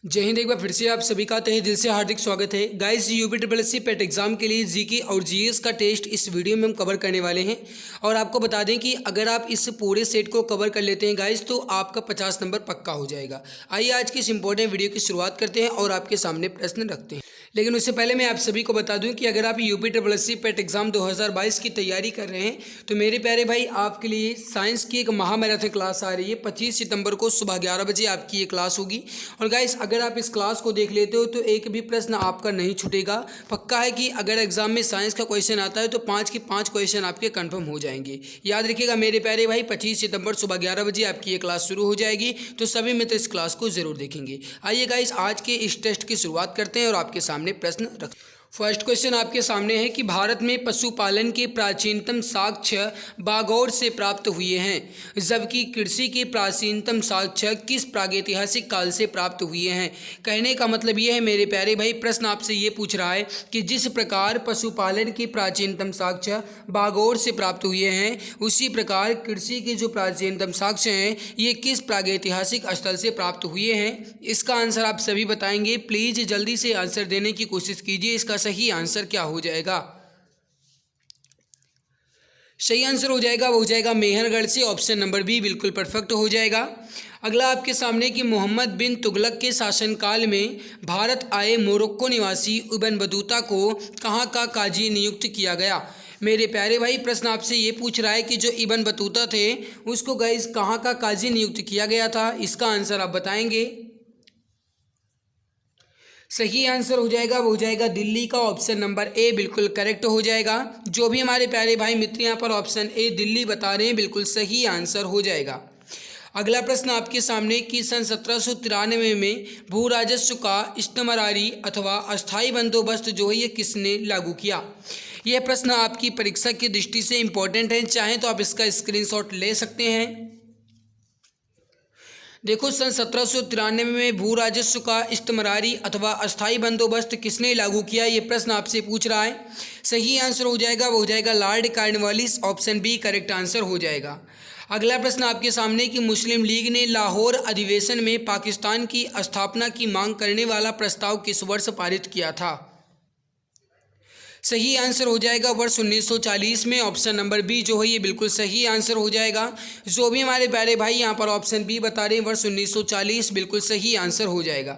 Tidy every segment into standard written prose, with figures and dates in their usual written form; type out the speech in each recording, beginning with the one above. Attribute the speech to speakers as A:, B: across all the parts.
A: जय हिंद। एक बार फिर से आप सभी का तहे दिल से हार्दिक स्वागत है guys. UP triple S C PET exam के लिए जीके और जीएस का टेस्ट इस वीडियो में हम कवर करने वाले हैं। और आपको बता दें कि अगर आप इस पूरे सेट को कवर कर लेते हैं गाइस तो आपका 50 नंबर पक्का हो जाएगा। आइए आज की इस इंपॉर्टेंट वीडियो की शुरुआत करते हैं और आपके सामने प्रश्न रखते हैं। लेकिन उससे पहले मैं आप सभी को बता दूं कि अगर आप UP triple S C PET exam 2022 की तैयारी कर रहे हैं तो मेरे प्यारे भाई आपके लिए साइंस की एक महामैराथन क्लास आ रही है। 25 सितंबर को सुबह 11 बजे आपकी ये क्लास होगी। और गाइस अगर आप इस क्लास को देख लेते हो तो एक भी प्रश्न आपका नहीं छूटेगा। पक्का है कि अगर एग्जाम में साइंस का क्वेश्चन आता है तो 5 के 5 क्वेश्चन आपके कंफर्म हो जाएंगे। याद रखिएगा मेरे प्यारे भाई, 25 सितंबर सुबह 11 बजे आपकी ये क्लास शुरू हो जाएगी, तो सभी मित्र इस क्लास को जरूर देखेंगे। आइए गाइस आज के इस टेस्ट की शुरुआत करते हैं और आपके सामने प्रश्न रख। फर्स्ट क्वेश्चन आपके सामने है कि भारत में पशुपालन के प्राचीनतम साक्ष्य बागौर से प्राप्त हुए हैं, जबकि कृषि के प्राचीनतम साक्ष्य किस प्रागैतिहासिक काल से प्राप्त हुए हैं। कहने का मतलब ये है मेरे प्यारे भाई, प्रश्न आपसे ये पूछ रहा है कि जिस प्रकार पशुपालन के प्राचीनतम साक्ष्य बागौर से प्राप्त हुए हैं, उसी प्रकार कृषि के जो प्राचीनतम साक्ष्य हैं ये किस प्रागैतिहासिक स्थल से प्राप्त हुए हैं। इसका आंसर आप सभी बताएंगे। प्लीज़ जल्दी से आंसर देने की कोशिश कीजिए। इसका सही आंसर क्या हो जाएगा? सही आंसर हो जाएगा वो हो जाएगा मेहरगढ़ से। ऑप्शन नंबर बी बिल्कुल परफेक्ट हो जाएगा। अगला आपके सामने कि मोहम्मद बिन तुगलक के शासनकाल में भारत आए मोरक्को निवासी इब्न बतूता को कहाँ का काजी नियुक्त किया गया। मेरे प्यारे भाई प्रश्न आपसे ये पूछ रहा है कि जो इब्न बतूता थे उसको गाइस कहाँ का काजी नियुक्त किया गया था। इसका आंसर आप बताएंगे। सही आंसर हो जाएगा वो हो जाएगा दिल्ली का। ऑप्शन नंबर ए बिल्कुल करेक्ट हो जाएगा। जो भी हमारे प्यारे भाई मित्र यहाँ पर ऑप्शन ए दिल्ली बता रहे हैं बिल्कुल सही आंसर हो जाएगा। अगला प्रश्न आपके सामने कि सन 1793 में भू राजस्व का इस्तेमरारी अथवा अस्थायी बंदोबस्त जो है ये किसने लागू किया। यह प्रश्न आपकी परीक्षा की दृष्टि से इम्पोर्टेंट है, चाहें तो आप इसका स्क्रीनशॉट ले सकते हैं। देखो सन 1793 में भू राजस्व का इस्तेमरारी अथवा अस्थायी बंदोबस्त किसने लागू किया, ये प्रश्न आपसे पूछ रहा है। सही आंसर हो जाएगा वो हो जाएगा Lord Cornwallis. Option B correct answer हो जाएगा। अगला प्रश्न आपके सामने कि मुस्लिम लीग ने लाहौर अधिवेशन में पाकिस्तान की स्थापना की मांग करने वाला प्रस्ताव किस वर्ष पारित किया था। सही आंसर हो जाएगा वर्ष 1940 में। ऑप्शन नंबर बी जो है ये बिल्कुल सही आंसर हो जाएगा। जो भी हमारे प्यारे भाई यहाँ पर ऑप्शन बी बता रहे हैं वर्ष 1940 बिल्कुल सही आंसर हो जाएगा।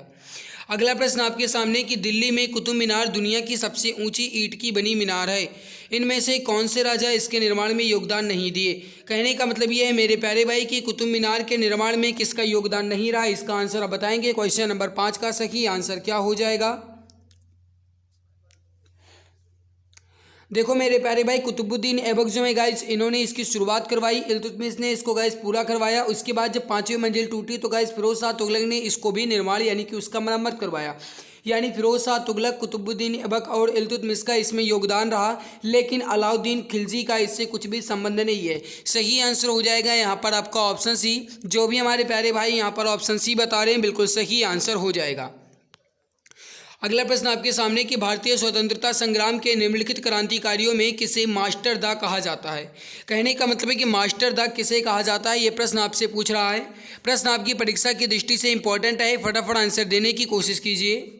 A: अगला प्रश्न आपके सामने कि दिल्ली में कुतुब मीनार दुनिया की सबसे ऊंची ईंट की बनी मीनार है, इनमें से कौन से राजा इसके निर्माण में योगदान नहीं दिए। कहने का मतलब ये है मेरे प्यारे भाई कि कुतुब मीनार के निर्माण में किसका योगदान नहीं रहा। इसका आंसर आप बताएंगे। क्वेश्चन नंबर 5 का सही आंसर क्या हो जाएगा। देखो मेरे प्यारे भाई कुतुबुद्दीन ऐबक जो है गाइस इन्होंने इसकी शुरुआत करवाई, इल्तुतमिश ने इसको गाइस पूरा करवाया। उसके बाद जब 5वीं मंजिल टूटी तो गाइस फिरोज शाह तुगलक ने इसको भी निर्माण यानी कि उसका मरम्मत करवाया। यानी फिरोज शाह तुगलक, कुतुबुद्दीन ऐबक और इल्तुतमिश का इसमें योगदान रहा, लेकिन अलाउद्दीन खिलजी का इससे कुछ भी संबंध नहीं है। सही आंसर हो जाएगा यहाँ पर आपका ऑप्शन सी। जो भी हमारे प्यारे भाई यहाँ पर ऑप्शन सी बता रहे हैं बिल्कुल सही आंसर हो जाएगा। अगला प्रश्न आपके सामने कि भारतीय स्वतंत्रता संग्राम के निम्नलिखित क्रांतिकारियों में किसे मास्टर दा कहा जाता है। कहने का मतलब है कि मास्टर दा किसे कहा जाता है, ये प्रश्न आपसे पूछ रहा है। प्रश्न आपकी परीक्षा की दृष्टि से इंपॉर्टेंट है, फटाफट आंसर देने की कोशिश कीजिए।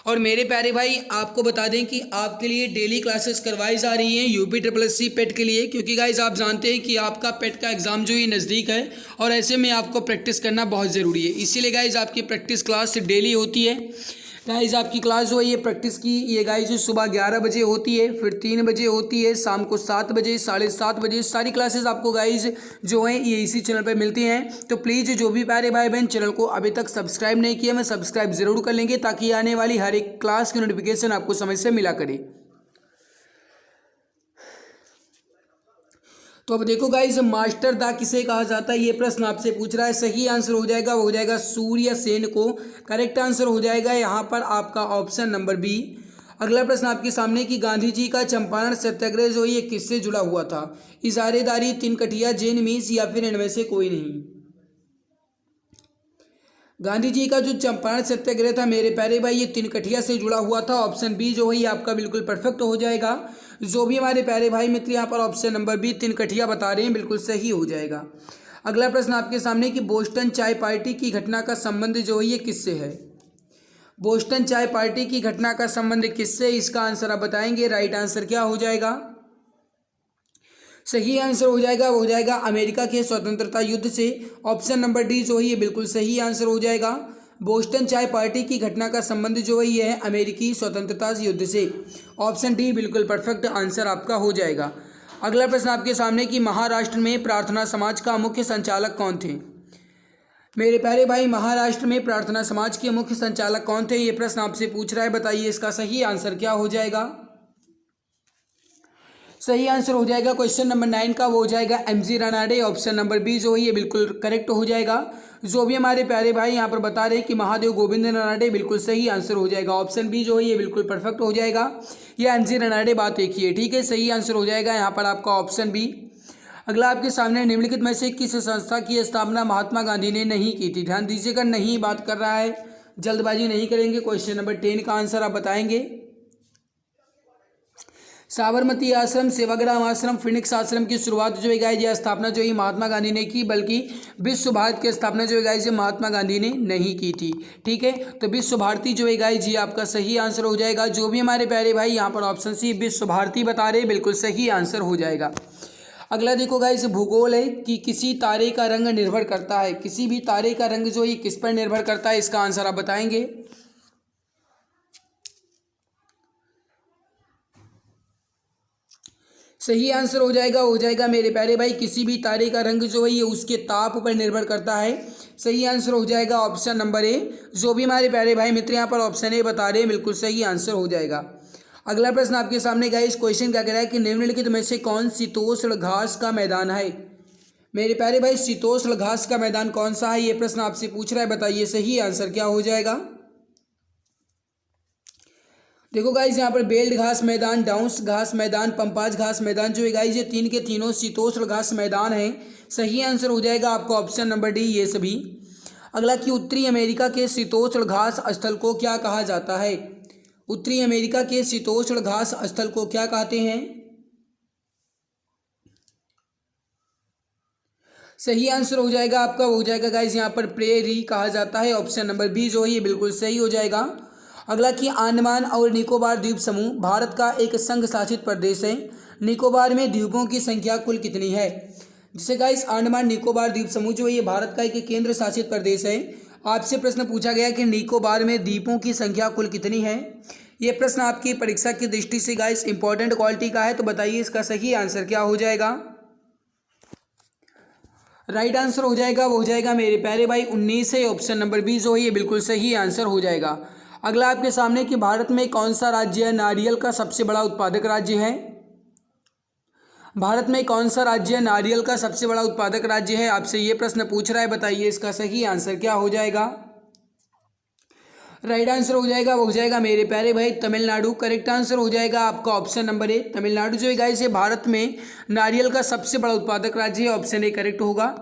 A: और मेरे प्यारे भाई आपको बता दें कि आपके लिए डेली क्लासेस करवाई जा रही हैं यूपी ट्रिपल एस सी पेट के लिए, क्योंकि गाइज आप जानते हैं कि आपका पेट का एग्ज़ाम जो ही नज़दीक है और ऐसे में आपको प्रैक्टिस करना बहुत ज़रूरी है। इसीलिए गाइज आपकी प्रैक्टिस क्लास डेली होती है। गाइज आपकी क्लास जो है ये प्रैक्टिस की ये गाइज सुबह 11 बजे होती है, फिर 3 बजे होती है, शाम को 7 बजे, 7:30 बजे। सारी क्लासेस आपको गाइज जो है ये इसी चैनल पे मिलती हैं। तो प्लीज़ जो भी प्यारे भाई बहन चैनल को अभी तक सब्सक्राइब नहीं किया मैं सब्सक्राइब ज़रूर कर लेंगे, ताकि आने वाली हर एक क्लास की नोटिफिकेशन आपको समय से मिला करे। तो अब देखो गाइस मास्टर दा किसे कहा जाता है, ये प्रश्न आपसे पूछ रहा है। सही आंसर हो जाएगा वो हो जाएगा सूर्य सेन को। करेक्ट आंसर हो जाएगा यहाँ पर आपका ऑप्शन नंबर बी। अगला प्रश्न आपके सामने कि गांधी जी का चंपारण सत्याग्रह जो ये किससे जुड़ा हुआ था। इजारेदारी, तिनकठिया, जैन मीस या फिर इनमें से कोई नहीं। गांधी जी का जो चंपारण सत्याग्रह था मेरे प्यारे भाई ये तिनकठिया से जुड़ा हुआ था। ऑप्शन बी जो है ये आपका बिल्कुल परफेक्ट हो जाएगा। जो भी हमारे प्यारे भाई मित्र यहाँ पर ऑप्शन नंबर बी तिनकठिया बता रहे हैं बिल्कुल सही हो जाएगा। अगला प्रश्न आपके सामने कि बोस्टन चाय पार्टी की घटना का संबंध जो है ये किससे है। बोस्टन चाय पार्टी की घटना का संबंध किससे, इसका आंसर आप बताएंगे। राइट आंसर क्या हो जाएगा। सही आंसर हो जाएगा वो हो जाएगा अमेरिका के स्वतंत्रता युद्ध से। ऑप्शन नंबर डी जो है ये बिल्कुल सही आंसर हो जाएगा। बोस्टन चाय पार्टी की घटना का संबंध जो है ये है अमेरिकी स्वतंत्रता युद्ध से। ऑप्शन डी बिल्कुल परफेक्ट आंसर आपका हो जाएगा। अगला प्रश्न आपके सामने कि महाराष्ट्र में प्रार्थना समाज का मुख्य संचालक कौन थे। मेरे प्यारे भाई, महाराष्ट्र में प्रार्थना समाज के मुख्य संचालक कौन थे, ये प्रश्न आपसे पूछ रहा है। बताइए इसका सही आंसर क्या हो जाएगा। सही आंसर हो जाएगा क्वेश्चन नंबर 9 का, वो हो जाएगा MG Ranade. Option number B जो है ये बिल्कुल करेक्ट हो जाएगा। जो भी हमारे प्यारे भाई यहाँ पर बता रहे हैं कि महादेव गोविंद रनाडे, बिल्कुल सही आंसर हो जाएगा। ऑप्शन बी जो है ये बिल्कुल परफेक्ट हो जाएगा। ये एमजी रनाडे बात एक ही है, ठीक है। सही आंसर हो जाएगा यहाँ पर आपका ऑप्शन बी। अगला आपके सामने निम्नलिखित में से किस संस्था की स्थापना महात्मा गांधी ने नहीं की थी। ध्यान दीजिएगा, नहीं बात कर रहा है, जल्दबाजी नहीं करेंगे। क्वेश्चन नंबर 10 का आंसर आप बताएंगे। साबरमती आश्रम, सेवाग्राम आश्रम, फिनिक्स आश्रम की शुरुआत जो है गाइस ये स्थापना जो है महात्मा गांधी ने की, बल्कि विश्व भारत की स्थापना जो है गाइस ये महात्मा गांधी ने नहीं की थी, ठीक है। तो विश्व भारती जो है गाइस ये आपका सही आंसर हो जाएगा। जो भी हमारे प्यारे भाई यहाँ पर ऑप्शन सी विश्व भारती बता रहे, बिल्कुल सही आंसर हो जाएगा। अगला देखो गाइस, भूगोल है कि किसी तारे का रंग निर्भर करता है। किसी भी तारे का रंग जो है किस पर निर्भर करता है, इसका आंसर आप बताएंगे। सही आंसर हो जाएगा मेरे प्यारे भाई, किसी भी तारे का रंग जो है ये उसके ताप पर निर्भर करता है। सही आंसर हो जाएगा ऑप्शन नंबर ए। जो भी हमारे प्यारे भाई मित्र यहाँ पर ऑप्शन ए बता रहे हैं, बिल्कुल सही आंसर हो जाएगा। अगला प्रश्न आपके सामने गाइस, क्वेश्चन क्या कह रहा है कि निम्नलिखित में से कौन शीतोष्ण घास का मैदान है। मेरे प्यारे भाई, शीतोष्ण घास का मैदान कौन सा है, ये प्रश्न आपसे पूछ रहा है। बताइए सही आंसर क्या हो जाएगा। देखो गाइस, यहाँ पर बेल्ट घास मैदान, डाउन्स घास मैदान, पंपाज घास मैदान जो है गाइस ये तीन के तीनों शीतोष्ण घास मैदान है। सही आंसर हो जाएगा आपका ऑप्शन नंबर डी, ये सभी। अगला कि उत्तरी अमेरिका के शीतोष्ण घास स्थल को क्या कहा जाता है। उत्तरी अमेरिका के शीतोष्ण घास स्थल को क्या कहते हैं। सही आंसर हो जाएगा आपका हो जाएगा गाइस यहाँ पर प्रेरी कहा जाता है। ऑप्शन नंबर बी जो है ये बिल्कुल सही हो जाएगा। अगला कि अंडमान और निकोबार द्वीप समूह भारत का एक संघ शासित प्रदेश है। निकोबार में द्वीपों की संख्या कुल कितनी है। जिसे गाइस अंडमान निकोबार द्वीप समूह जो है ये भारत का एक केंद्र शासित प्रदेश है। आपसे प्रश्न पूछा गया कि निकोबार में द्वीपों की संख्या कुल कितनी है। ये प्रश्न आपकी परीक्षा की दृष्टि से गाइस इंपॉर्टेंट क्वालिटी का है, तो बताइए इसका सही आंसर क्या हो जाएगा। राइट आंसर हो जाएगा वो हो जाएगा मेरे प्यारे भाई 19 है। ऑप्शन नंबर बी जो है ये बिल्कुल सही आंसर हो जाएगा। अगला आपके सामने कि भारत में कौन सा राज्य नारियल का सबसे बड़ा उत्पादक राज्य है। भारत में कौन सा राज्य नारियल का सबसे बड़ा उत्पादक राज्य है, आपसे ये प्रश्न पूछ रहा है। बताइए इसका सही आंसर क्या हो जाएगा। राइट आंसर हो जाएगा वो हो जाएगा मेरे प्यारे भाई तमिलनाडु। करेक्ट आंसर हो जाएगा आपका ऑप्शन नंबर ए, तमिलनाडु जो है गाइस ये भारत में नारियल का सबसे बड़ा उत्पादक राज्य है। ऑप्शन ए करेक्ट होगा।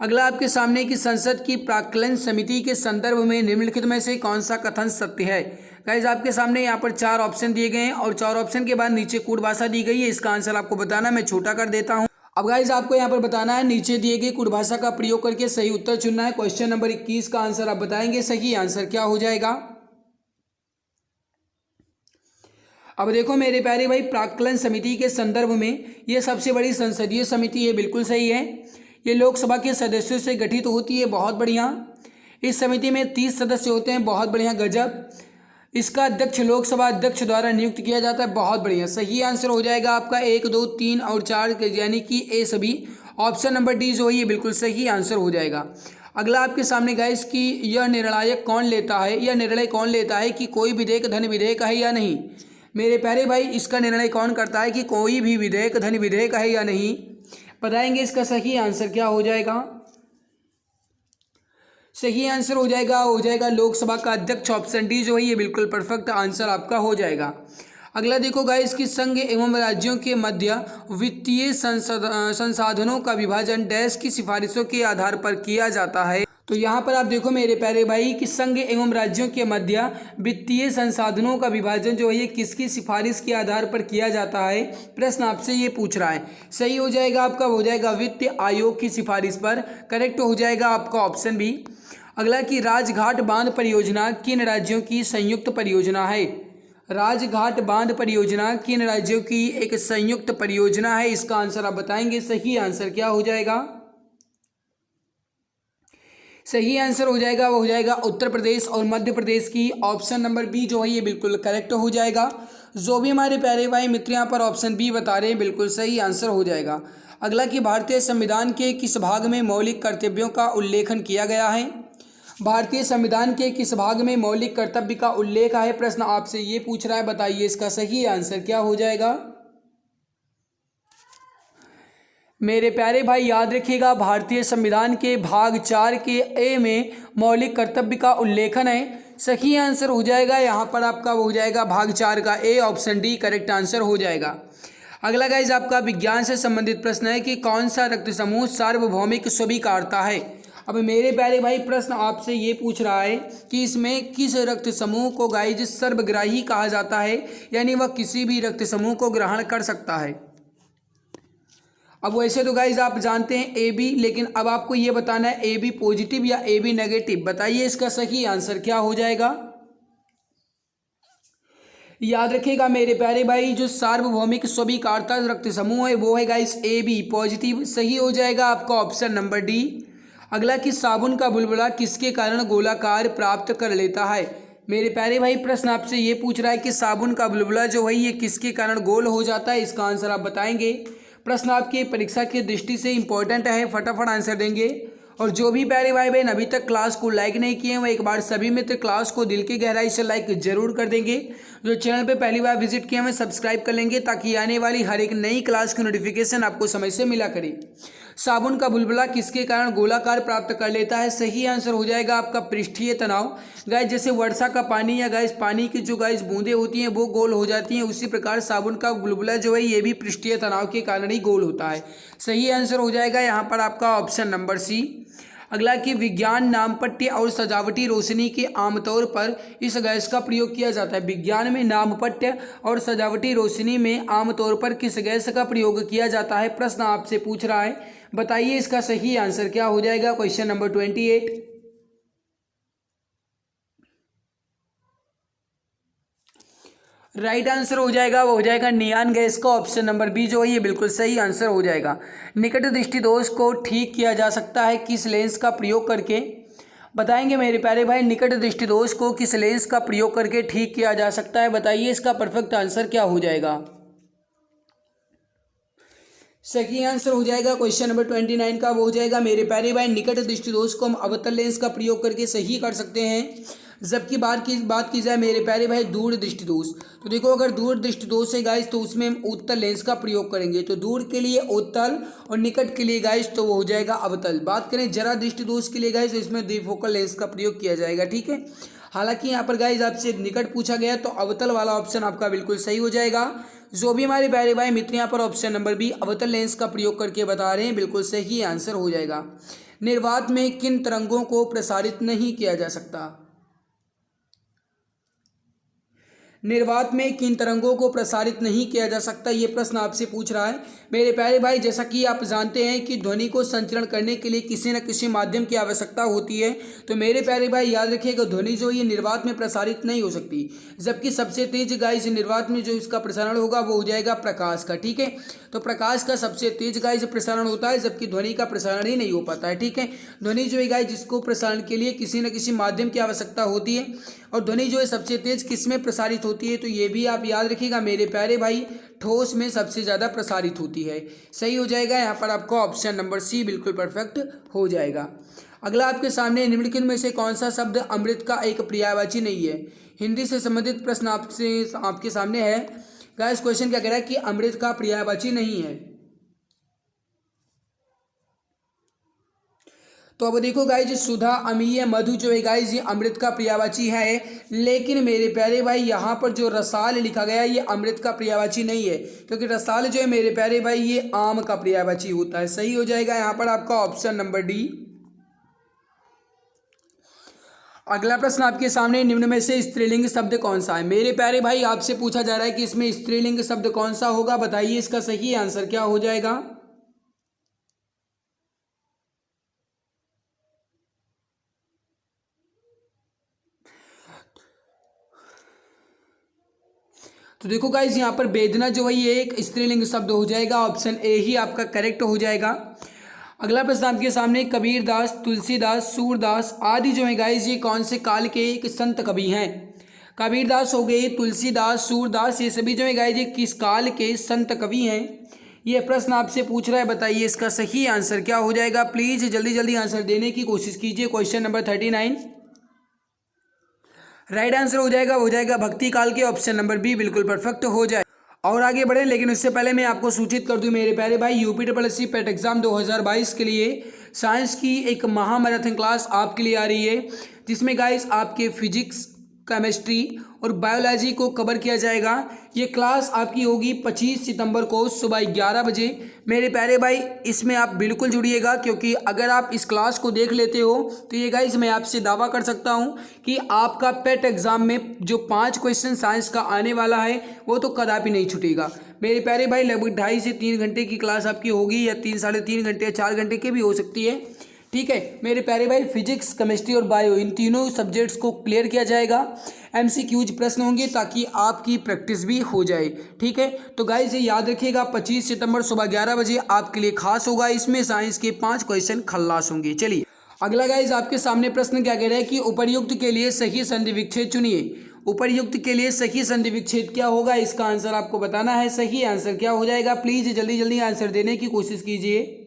A: अगला आपके सामने की संसद की प्राक्कलन समिति के संदर्भ में निम्नलिखित में से कौन सा कथन सत्य है। गाइस आपके सामने यहाँ पर 4 ऑप्शन दिए गए हैं और 4 ऑप्शन के बाद नीचे कूट भाषा दी गई है। इसका आंसर आपको बताना, मैं छोटा कर देता हूँ। अब गाइस आपको यहाँ पर बताना है, नीचे दिए गए कूट भाषा का प्रयोग करके सही उत्तर चुनना है। क्वेश्चन नंबर 21 का आंसर आप बताएंगे। सही आंसर क्या हो जाएगा। अब देखो मेरे प्यारे भाई, प्राक्कलन समिति के संदर्भ में ये सबसे बड़ी संसदीय समिति है, बिल्कुल सही है। ये लोकसभा के सदस्यों से गठित होती है, बहुत बढ़िया। इस समिति में 30 सदस्य होते हैं, बहुत बढ़िया, गजब। इसका अध्यक्ष लोकसभा अध्यक्ष द्वारा नियुक्त किया जाता है, बहुत बढ़िया। सही आंसर हो जाएगा आपका 1, 2, 3 और 4 यानी कि ए सभी। ऑप्शन नंबर डी जो है ये बिल्कुल सही आंसर हो जाएगा। अगला आपके सामने गाइस कि यह निर्णय कौन लेता है कि कोई विधेयक धन विधेयक है या नहीं। मेरे प्यारे भाई, इसका निर्णय कौन करता है कि कोई भी विधेयक धन विधेयक है या नहीं, बताएंगे इसका सही आंसर क्या हो जाएगा। सही आंसर हो जाएगा लोकसभा का अध्यक्ष। ऑप्शन डी जो है ये बिल्कुल परफेक्ट आंसर आपका हो जाएगा। अगला देखो गाइस कि संघ एवं राज्यों के मध्य वित्तीय संसाधनों का विभाजन डैश की सिफारिशों के आधार पर किया जाता है। तो यहाँ पर आप देखो मेरे प्यारे भाई कि संघ एवं राज्यों के मध्य वित्तीय संसाधनों का विभाजन जो है ये किसकी सिफारिश के आधार पर किया जाता है, प्रश्न आपसे ये पूछ रहा है। सही हो जाएगा आपका हो जाएगा वित्त आयोग की सिफारिश पर। करेक्ट हो जाएगा आपका ऑप्शन बी। अगला कि राजघाट बांध परियोजना किन राज्यों की संयुक्त परियोजना है। राजघाट बांध परियोजना किन राज्यों की एक संयुक्त परियोजना है, इसका आंसर आप बताएंगे। सही आंसर क्या हो जाएगा? सही आंसर हो जाएगा वो हो जाएगा उत्तर प्रदेश और मध्य प्रदेश की। ऑप्शन नंबर बी जो है ये बिल्कुल करेक्ट हो जाएगा। जो भी हमारे प्यारे भाई मित्र यहाँ पर ऑप्शन बी बता रहे हैं बिल्कुल सही आंसर हो जाएगा। अगला कि भारतीय संविधान के किस भाग में मौलिक कर्तव्यों का उल्लेखन किया गया है। भारतीय संविधान के किस भाग में मौलिक कर्तव्य का उल्लेख है, प्रश्न आपसे ये पूछ रहा है, बताइए इसका सही आंसर क्या हो जाएगा। मेरे प्यारे भाई याद रखिएगा भारतीय संविधान के भाग 4 के ए में मौलिक कर्तव्य का उल्लेखन है। सही आंसर हो जाएगा यहाँ पर आपका वो हो जाएगा भाग 4 का ए, ऑप्शन डी करेक्ट आंसर हो जाएगा। अगला गाइज आपका विज्ञान से संबंधित प्रश्न है कि कौन सा रक्त समूह सार्वभौमिक स्वीकारता है। अब मेरे प्यारे भाई प्रश्न आपसे ये पूछ रहा है कि इसमें किस रक्त समूह को गाइज सर्वग्राही कहा जाता है, यानी वह किसी भी रक्त समूह को ग्रहण कर सकता है। अब वैसे तो गाइज आप जानते हैं ए बी, लेकिन अब आपको ये बताना है ए बी पॉजिटिव या ए बी नेगेटिव, बताइए इसका सही आंसर क्या हो जाएगा। याद रखिएगा मेरे प्यारे भाई जो सार्वभौमिक स्वीकारता रक्त समूह है वो है गाइस ए बी पॉजिटिव, सही हो जाएगा आपका ऑप्शन नंबर डी। अगला कि साबुन का बुलबुला किसके कारण गोलाकार प्राप्त कर लेता है। मेरे प्यारे भाई प्रश्न आपसे ये पूछ रहा है कि साबुन का बुलबुला जो है ये किसके कारण गोल हो जाता है, इसका आंसर आप बताएंगे। प्रश्न आपके परीक्षा की दृष्टि से इंपॉर्टेंट है, फटाफट आंसर देंगे। और जो भी प्यारे भाई बहन अभी तक क्लास को लाइक नहीं किए हैं वो एक बार सभी मित्र क्लास को दिल की गहराई से लाइक जरूर कर देंगे। जो चैनल पे पहली बार विजिट किए हैं सब्सक्राइब कर लेंगे ताकि आने वाली हर एक नई क्लास की नोटिफिकेशन आपको समय से मिला करे। साबुन का बुलबुला किसके कारण गोलाकार प्राप्त कर लेता है, सही आंसर हो जाएगा आपका पृष्ठीय तनाव। गाइस जैसे वर्षा का पानी या गाइस पानी की जो गाइस बूंदें होती हैं वो गोल हो जाती हैं, उसी प्रकार साबुन का बुलबुला जो है ये भी पृष्ठीय तनाव के कारण ही गोल होता है। सही आंसर हो जाएगा यहाँ पर आपका ऑप्शन नंबर सी। अगला कि विज्ञान नामपट्य और सजावटी रोशनी के आमतौर पर इस गैस का प्रयोग किया जाता है। विज्ञान में नामपट्य और सजावटी रोशनी में आमतौर पर किस गैस का प्रयोग किया जाता है, प्रश्न आपसे पूछ रहा है, बताइए इसका सही आंसर क्या हो जाएगा। Question number 28। राइट आंसर हो जाएगा वो हो जाएगा नियान गैस का, ऑप्शन नंबर बी जो है ये बिल्कुल सही आंसर हो जाएगा। निकट दृष्टि दोष को ठीक किया जा सकता है किस लेंस का प्रयोग करके, बताएंगे मेरे प्यारे भाई। निकट दृष्टि दोष को किस लेंस का प्रयोग करके ठीक किया जा सकता है, बताइए इसका परफेक्ट आंसर क्या हो जाएगा। सही आंसर हो जाएगा क्वेश्चन नंबर 29 का वो हो जाएगा मेरे प्यारे भाई निकट दृष्टि दोष को हम अवतल लेंस का प्रयोग करके सही कर सकते हैं। जबकि बात की जाए मेरे प्यारे भाई दूर दृष्टि दोष, तो देखो अगर दूर दृष्टि दोष है गाइस तो उसमें हम उत्तल लेंस का प्रयोग करेंगे, तो दूर के लिए उत्तल और निकट के लिए गाइस तो वो हो जाएगा अवतल। बात करें जरा दृष्टि दोष के लिए गाइस तो इसमें द्विफोकल लेंस का प्रयोग किया जाएगा, ठीक है। हालांकि यहाँ पर गाइस आपसे निकट पूछा गया तो अवतल वाला ऑप्शन आपका बिल्कुल सही हो जाएगा। जो भी हमारे प्यारे भाई मित्र यहाँ पर ऑप्शन नंबर बी अवतल लेंस का प्रयोग करके बता रहे हैं बिल्कुल सही आंसर हो जाएगा। निर्वात में किन तरंगों को प्रसारित नहीं किया जा सकता, निर्वात में किन तरंगों को प्रसारित नहीं किया जा सकता, ये प्रश्न आपसे पूछ रहा है मेरे प्यारे भाई। जैसा कि आप जानते हैं कि ध्वनि को संचरण करने के लिए किसी न किसी माध्यम की आवश्यकता होती है, तो मेरे प्यारे भाई याद रखिएगा ध्वनि जो ये निर्वात में प्रसारित नहीं हो सकती। जबकि सबसे तेज गाइस निर्वात में जो इसका प्रसारण होगा वो हो जाएगा प्रकाश का, ठीक है। तो प्रकाश का सबसे तेज गाइस प्रसारण होता है, जबकि ध्वनि का प्रसारण ही नहीं हो पाता है, ठीक है। ध्वनि जो है गाइस जिसको प्रसारण के लिए किसी न किसी माध्यम की आवश्यकता होती है, और ध्वनि जो है सबसे तेज किस में प्रसारित होती है, तो ये भी आप याद रखिएगा मेरे प्यारे भाई ठोस में सबसे ज़्यादा प्रसारित होती है। सही हो जाएगा यहाँ पर आपका ऑप्शन नंबर सी बिल्कुल परफेक्ट हो जाएगा। अगला आपके सामने निम्नलिखित में से कौन सा शब्द अमृत का एक पर्यायवाची नहीं है। हिंदी से संबंधित प्रश्न आपके सामने है गाइस। क्वेश्चन क्या कह रहा है कि अमृत का पर्यायवाची नहीं है। तो अब देखो गाइज सुधा अमीय मधु जो है गाइज ये अमृत का पर्यायवाची है, लेकिन मेरे प्यारे भाई यहाँ पर जो रसाल लिखा गया है ये अमृत का पर्यायवाची नहीं है, क्योंकि रसाल जो है मेरे प्यारे भाई ये आम का पर्यायवाची होता है। सही हो जाएगा यहाँ पर आपका ऑप्शन नंबर डी। अगला प्रश्न आपके सामने निम्न में से स्त्रीलिंग शब्द कौन सा है। मेरे प्यारे भाई आपसे पूछा जा रहा है कि इसमें स्त्रीलिंग शब्द कौन सा होगा, बताइए इसका सही आंसर क्या हो जाएगा। तो देखो गाइज यहाँ पर वेदना जो है ये एक स्त्रीलिंग शब्द हो जाएगा, ऑप्शन ए ही आपका करेक्ट हो जाएगा। अगला प्रश्न आपके सामने, कबीरदास, तुलसीदास, सूरदास आदि जो है गाइज ये कौन से काल के एक संत कवि हैं? कबीरदास हो गए, तुलसीदास, सूरदास, ये सभी जो है गाइज ये किस काल के संत कवि हैं? ये प्रश्न आपसे पूछ रहा है, बताइए इसका सही आंसर क्या हो जाएगा। प्लीज जल्दी जल्दी आंसर देने की कोशिश कीजिए। क्वेश्चन नंबर 39 राइट आंसर हो जाएगा भक्ति काल के, ऑप्शन नंबर बी बिल्कुल परफेक्ट हो जाए। और आगे बढ़े, लेकिन उससे पहले मैं आपको सूचित कर दूं मेरे प्यारे भाई, यूपीएससी पेट एग्जाम 2022 के लिए साइंस की एक महामैराथन क्लास आपके लिए आ रही है, जिसमें गाइस आपके फिजिक्स, केमिस्ट्री और बायोलॉजी को कवर किया जाएगा। ये क्लास आपकी होगी 25 सितंबर को सुबह 11 बजे। मेरे प्यारे भाई इसमें आप बिल्कुल जुड़िएगा, क्योंकि अगर आप इस क्लास को देख लेते हो तो ये गाइस मैं आपसे दावा कर सकता हूँ कि आपका पेट एग्जाम में जो 5 क्वेश्चन साइंस का आने वाला है वो तो कदापि नहीं छूटेगा। मेरे प्यारे भाई लगभग 2.5 से 3 घंटे की क्लास आपकी होगी, या 3 साढ़े 3 घंटे या 4 घंटे की भी हो सकती है। ठीक है मेरे प्यारे भाई, फिजिक्स, केमिस्ट्री और बायो इन तीनों सब्जेक्ट्स को क्लियर किया जाएगा। एमसीक्यूज प्रश्न होंगे ताकि आपकी प्रैक्टिस भी हो जाए। ठीक है, तो गाइस ये याद रखिएगा 25 सितंबर सुबह 11 बजे आपके लिए खास होगा। इसमें साइंस के 5 क्वेश्चन खल्लास होंगे। चलिए अगला गाइस आपके सामने प्रश्न क्या कह रहा है कि उपर्युक्त के लिए सही संधि विच्छेद चुनिए। उपर्युक्त के लिए सही संधि विच्छेद क्या होगा, इसका आंसर आपको बताना है। सही आंसर क्या हो जाएगा, प्लीज जल्दी जल्दी आंसर देने की कोशिश कीजिए।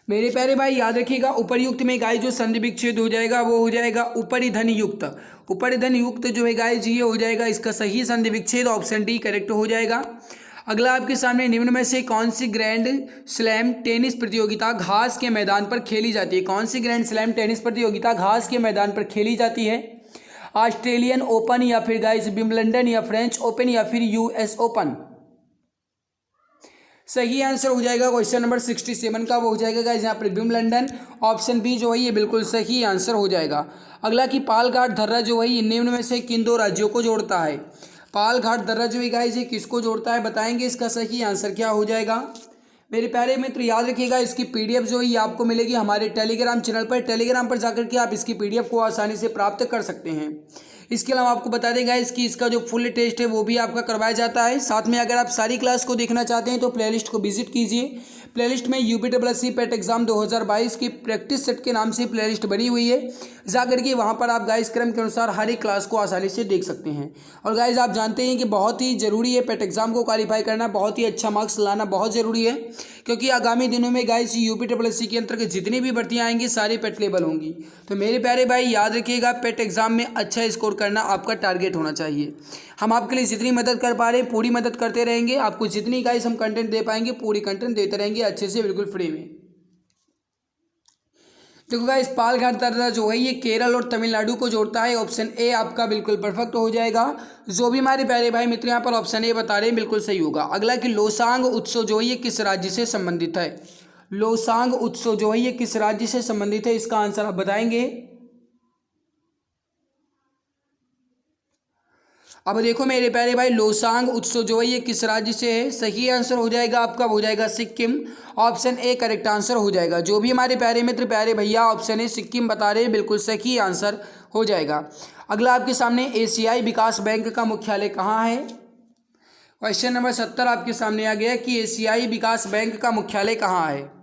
A: मेरे प्यारे भाई याद रखिएगा, उपर्युक्त में गाय जो संधि विच्छेद हो जाएगा वो हो जाएगा उपरिधन युक्त। उपरिधन युक्त जो है गाय जी ये हो जाएगा इसका सही संधि विच्छेद, ऑप्शन डी करेक्ट हो जाएगा। अगला आपके सामने, निम्न में से कौन सी ग्रैंड स्लैम टेनिस प्रतियोगिता घास के मैदान पर खेली जाती है? कौन सी ग्रैंड स्लैम टेनिस प्रतियोगिता घास के मैदान पर खेली जाती है? ऑस्ट्रेलियन ओपन, या फिर गाइस विंबलडन, या फ्रेंच ओपन, या फिर यूएस ओपन? सही आंसर हो जाएगा क्वेश्चन नंबर 67 का, वो हो जाएगा गाइस यहाँ पर विंबलडन, ऑप्शन बी जो है ये बिल्कुल सही आंसर हो जाएगा। अगला कि पालघाट दर्रा जो है ये निम्न में से किन 2 राज्यों को जोड़ता है? पालघाट दर्रा जो है गाइस ये किसको जोड़ता है, बताएंगे इसका सही आंसर क्या हो जाएगा। मेरे प्यारे मित्र याद रखिएगा, इसकी पीडीएफ जो है ये आपको मिलेगी हमारे टेलीग्राम चैनल पर। टेलीग्राम पर जाकर के आप इसकी पीडीएफ को आसानी से प्राप्त कर सकते हैं। इसके अलावा आपको बता दें गाइस कि इसका जो फुल टेस्ट है वो भी आपका करवाया जाता है। साथ में अगर आप सारी क्लास को देखना चाहते हैं तो प्लेलिस्ट को विजिट कीजिए। प्लेलिस्ट में यूपीएससी पेट एग्जाम 2022 की प्रैक्टिस सेट के नाम से प्लेलिस्ट बनी हुई है, जाकर के वहाँ पर आप गाइस क्रम के अनुसार हर एक क्लास को आसानी से देख सकते हैं। और गाइस आप जानते हैं कि बहुत ही ज़रूरी है पेट एग्जाम को क्वालिफाई करना, बहुत ही अच्छा मार्क्स लाना बहुत ज़रूरी है, क्योंकि आगामी दिनों में गाइस यूपीएससी के अंतर्गत जितनी भी भर्तियाँ आएंगी सारी पेट लेवल होंगी। तो मेरे प्यारे भाई याद रखिएगा, पेट एग्जाम में अच्छा स्कोर करना आपका टारगेट होना चाहिए। हम आपके लिए जितनी मदद कर पा रहे हैं पूरी मदद करते रहेंगे। आपको जितनी गाइस हम कंटेंट दे पाएंगे पूरी कंटेंट देते रहेंगे अच्छे से, बिल्कुल फ्री में। देखो गाइस पालघाट दर्रा जो है ये केरल और तमिलनाडु को जोड़ता है, ऑप्शन ए आपका बिल्कुल परफेक्ट हो जाएगा। जो भी हमारे प्यारे भाई मित्र यहाँ पर ऑप्शन ए बता रहे हैं बिल्कुल सही होगा। अगला कि लोसांग उत्सव जो है ये किस राज्य से संबंधित है? लोसांग उत्सव जो है ये किस राज्य से संबंधित है, इसका आंसर आप बताएंगे। अब देखो मेरे प्यारे भाई, लोसांग उत्सव जो है ये किस राज्य से है? सही आंसर हो जाएगा आपका, हो जाएगा Sikkim, option A correct answer हो जाएगा। जो भी हमारे प्यारे मित्र प्यारे भैया ऑप्शन ए सिक्किम बता रहे हैं बिल्कुल सही आंसर हो जाएगा। अगला आपके सामने, एशियाई विकास बैंक का मुख्यालय कहाँ है? क्वेश्चन नंबर 70 आपके सामने आ गया कि एशियाई विकास बैंक का मुख्यालय कहाँ है?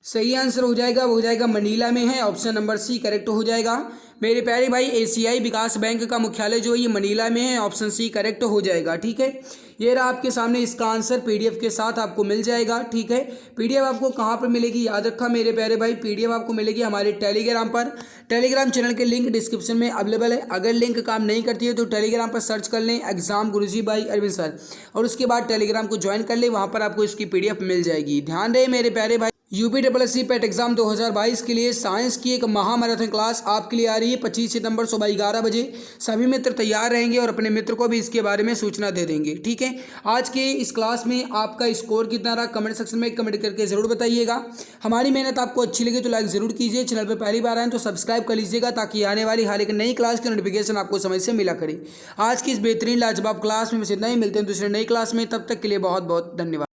A: सही आंसर हो जाएगा, वो हो जाएगा मनीला में है, ऑप्शन नंबर सी करेक्ट हो जाएगा। मेरे प्यारे भाई एशियाई विकास बैंक का मुख्यालय जो है ये मनीला में है, ऑप्शन सी करेक्ट हो जाएगा। ठीक है, ये रहा आपके सामने इसका आंसर, पीडीएफ के साथ आपको मिल जाएगा। ठीक है, पीडीएफ आपको कहाँ पर मिलेगी याद रखा मेरे प्यारे भाई, पीडीएफ आपको मिलेगी हमारे टेलीग्राम पर। टेलीग्राम चैनल के लिंक डिस्क्रिप्शन में अवेलेबल है। अगर लिंक काम नहीं करती है तो टेलीग्राम पर सर्च कर लें exam Guruji by Arvind sir, और उसके बाद टेलीग्राम को ज्वाइन कर लें, वहाँ पर आपको इसकी पीडीएफ मिल जाएगी। ध्यान रहे मेरे प्यारे भाई, UPSSC पेट एग्जाम 2022 के लिए साइंस की एक महामैराथन क्लास आपके लिए आ रही है 25 सितंबर सुबह 11 बजे। सभी मित्र तैयार रहेंगे और अपने मित्र को भी इसके बारे में सूचना दे देंगे। ठीक है, आज के इस क्लास में आपका स्कोर कितना रहा कमेंट सेक्शन में कमेंट करके ज़रूर बताइएगा। हमारी मेहनत आपको अच्छी लगी तो लाइक ज़रूर कीजिए, चैनल पर पहली बार आए तो सब्सक्राइब कर लीजिएगा ताकि आने वाली हर एक नई क्लास की नोटिफिकेशन आपको समय से मिला करे। आज की इस बेहतरीन लाजवाब क्लास में बस इतना ही, मिलते हैं दूसरे नई क्लास में, तब तक के लिए बहुत बहुत धन्यवाद।